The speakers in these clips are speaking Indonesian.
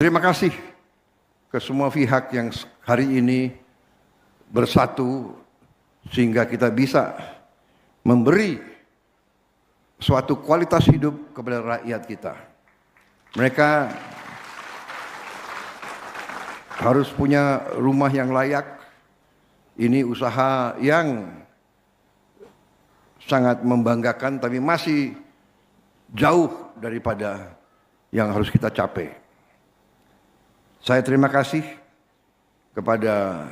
Terima kasih ke semua pihak yang hari ini bersatu sehingga kita bisa memberi suatu kualitas hidup kepada rakyat kita. Mereka harus punya rumah yang layak. Ini usaha yang sangat membanggakan, tapi masih jauh daripada yang harus kita capai. Saya terima kasih kepada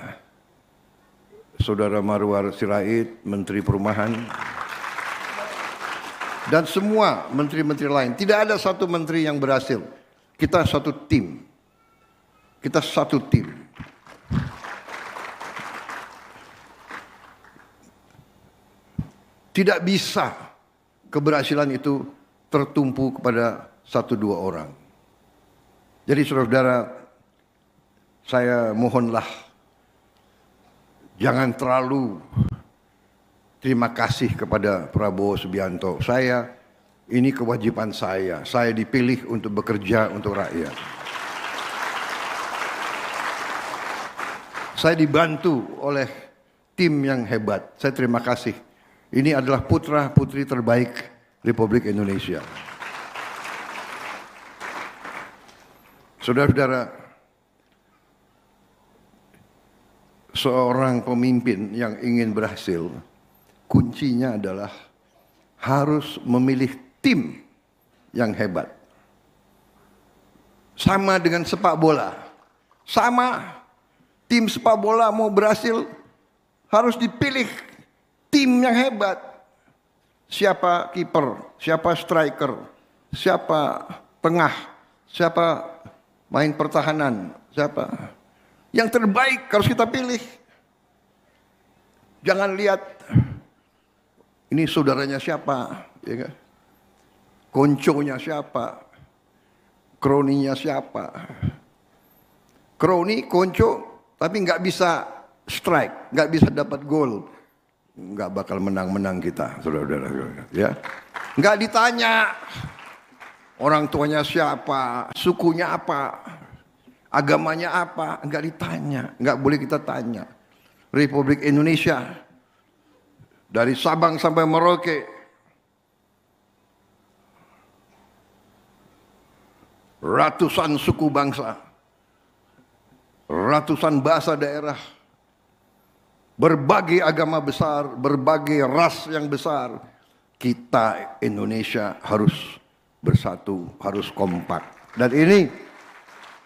Saudara Marwar Sirait, Menteri Perumahan, dan semua menteri-menteri lain. Tidak ada satu menteri yang berhasil. Kita satu tim. Kita satu tim. Tidak bisa keberhasilan itu tertumpu kepada satu dua orang. Jadi saudara-saudara, saya mohonlah jangan terlalu terima kasih kepada Prabowo Subianto. Ini kewajiban saya. Saya dipilih untuk bekerja untuk rakyat. Saya dibantu oleh tim yang hebat. Saya terima kasih. Ini adalah putra-putri terbaik Republik Indonesia. Saudara-saudara, seorang pemimpin yang ingin berhasil, kuncinya adalah harus memilih tim yang hebat. Sama dengan sepak bola. Sama, tim sepak bola mau berhasil harus dipilih tim yang hebat. Siapa kiper, siapa striker, siapa tengah, siapa main pertahanan, siapa. Yang terbaik harus kita pilih. Jangan lihat ini saudaranya siapa, ya kan? Konconya siapa, kroninya siapa. Kroni, konco, tapi nggak bisa strike, nggak bisa dapat gol, nggak bakal menang kita, saudara-saudara. Ya, nggak ditanya orang tuanya siapa, sukunya apa, agamanya apa, nggak ditanya, nggak boleh kita tanya. Republik Indonesia dari Sabang sampai Merauke, ratusan suku bangsa, ratusan bahasa daerah, berbagai agama besar, berbagai ras yang besar. Kita Indonesia harus bersatu, harus kompak. Dan ini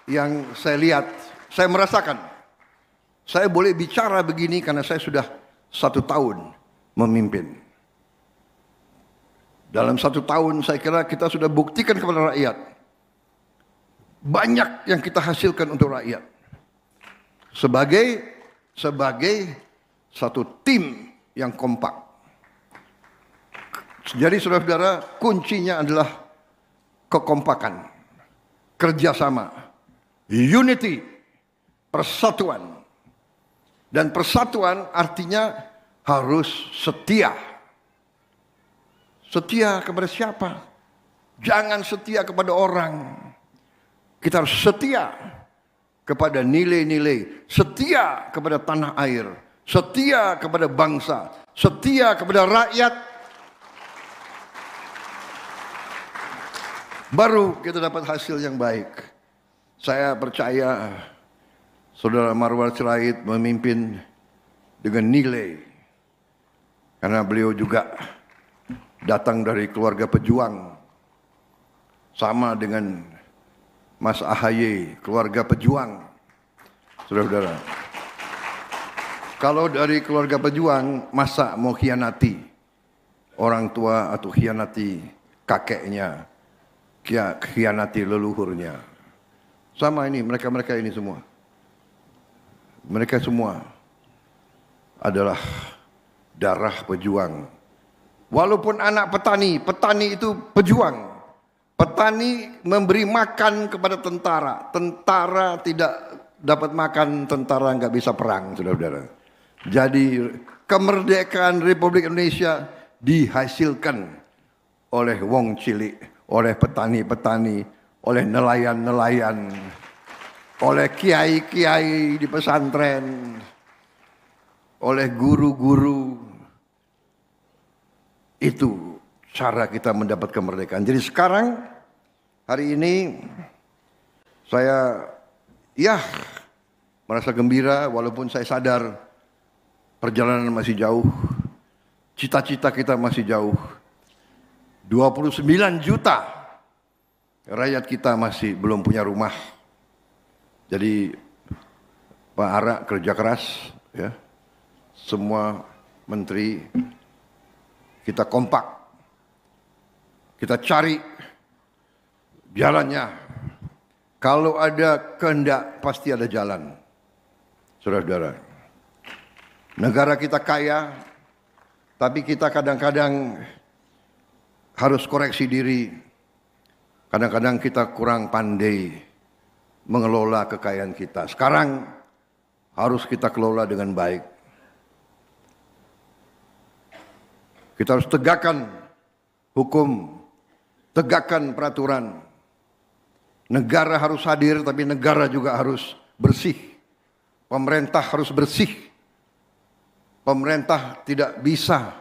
yang saya lihat, saya merasakan. Saya boleh bicara begini karena saya sudah 1 tahun memimpin. Dalam 1 tahun saya kira kita sudah buktikan kepada rakyat. Banyak yang kita hasilkan untuk rakyat. Sebagai satu tim yang kompak. Jadi saudara-saudara, kuncinya adalah kekompakan, kerjasama, unity, persatuan. Dan persatuan artinya harus setia. Setia kepada siapa? Jangan setia kepada orang. Kita harus setia kepada nilai-nilai, setia kepada tanah air, setia kepada bangsa, setia kepada rakyat. Baru kita dapat hasil yang baik. Saya percaya Saudara Marwar Sirait memimpin dengan nilai. Karena beliau juga datang dari keluarga pejuang. Sama dengan Mas AHY, keluarga pejuang. Saudara-saudara. Kalau dari keluarga pejuang, masa mau khianati orang tua atau khianati kakeknya, khianati leluhurnya. Sama ini, mereka-mereka ini semua. Mereka semua adalah darah pejuang. Walaupun anak petani, petani itu pejuang. Petani memberi makan kepada tentara. Tentara tidak dapat makan, tentara nggak bisa perang, saudara-saudara. Jadi kemerdekaan Republik Indonesia dihasilkan oleh wong cilik, oleh petani-petani, oleh nelayan-nelayan, oleh kiai-kiai di pesantren, oleh guru-guru. Itu cara kita mendapat kemerdekaan. Jadi sekarang, hari ini, saya merasa gembira walaupun saya sadar perjalanan masih jauh. Cita-cita kita masih jauh. 29 juta rakyat kita masih belum punya rumah. Jadi Pak Ara kerja keras, ya. Semua menteri kita kompak, kita cari jalannya. Kalau ada kehendak pasti ada jalan, saudara-saudara. Negara kita kaya, tapi kita kadang-kadang harus koreksi diri. Kadang-kadang kita kurang pandai mengelola kekayaan kita. Sekarang harus kita kelola dengan baik. Kita harus tegakkan hukum, tegakkan peraturan. Negara harus hadir, tapi negara juga harus bersih. Pemerintah harus bersih. Pemerintah tidak bisa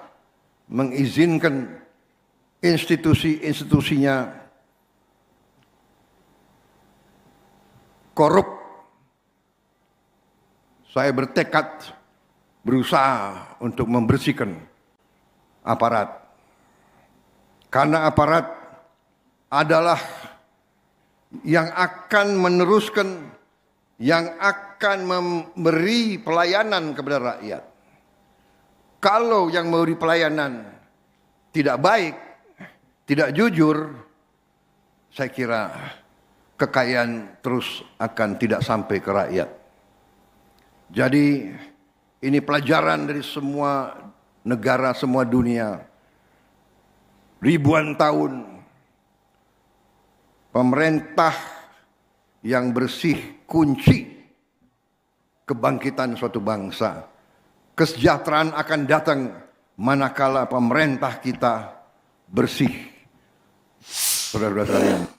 mengizinkan institusi-institusinya korup. Saya bertekad berusaha untuk membersihkan aparat. Karena aparat adalah yang akan meneruskan, yang akan memberi pelayanan kepada rakyat. Kalau yang memberi pelayanan tidak baik, tidak jujur, saya kira kekayaan terus akan tidak sampai ke rakyat. Jadi ini pelajaran dari semua negara, semua dunia. Ribuan tahun pemerintah yang bersih kunci kebangkitan suatu bangsa. Kesejahteraan akan datang manakala pemerintah kita bersih. Saudara-saudara sekalian.